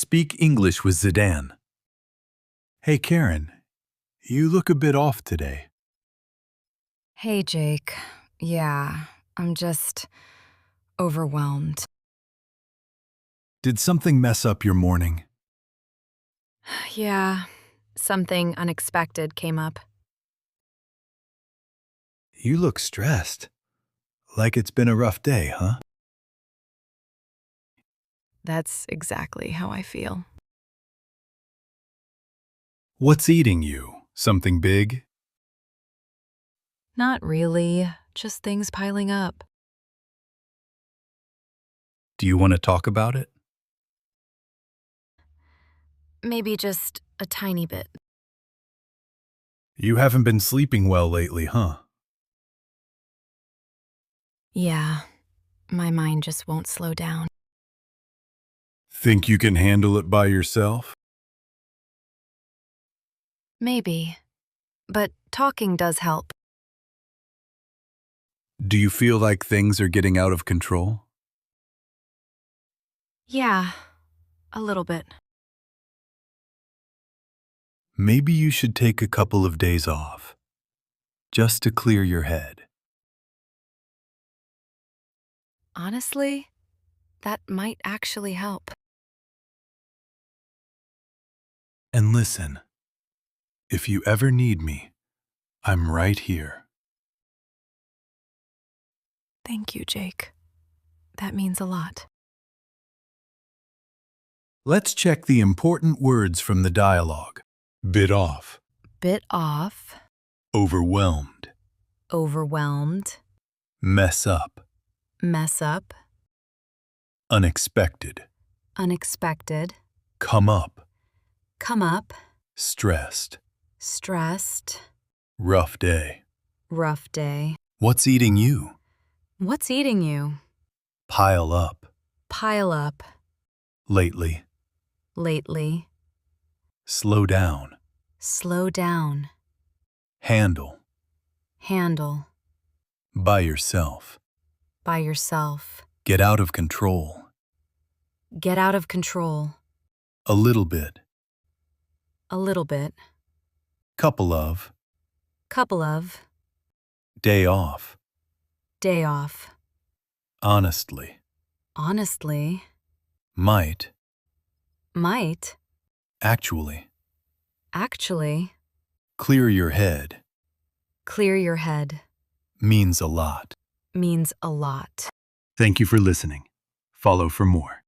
Speak English with Zidane. Hey Karen, you look a bit off today. Hey, Jake. Yeah, I'm just overwhelmed. Did something mess up your morning? Yeah, something unexpected came up. You look stressed. Like it's been a rough day, huh? That's exactly how I feel. What's eating you? Something big? Not really, just things piling up. Do you want to talk about it? Maybe just a tiny bit. You haven't been sleeping well lately, huh? Yeah, my mind just won't slow down. Think you can handle it by yourself? Maybe, but talking does help. Do you feel like things are getting out of control? Yeah, a little bit. Maybe you should take a couple of days off, just to clear your head. Honestly, that might actually help. And listen, if you ever need me, I'm right here. Thank you, Jake. That means a lot. Let's check the important words from the dialogue. Bit off, Bit off, overwhelmed, overwhelmed, mess up, mess up, unexpected, unexpected, come up, come up, stressed, stressed, rough day. rough day. What's eating you? What's eating you? Pile up, Pile up, lately, lately, slow down, slow down, handle, handle, by yourself, by yourself, get out of control, get out of control, a little bit, a little bit, couple of, couple of, day off, day off, honestly, honestly, might, might, actually, actually, clear your head, clear your head, means a lot. means a lot. Thank you for listening. Follow for more.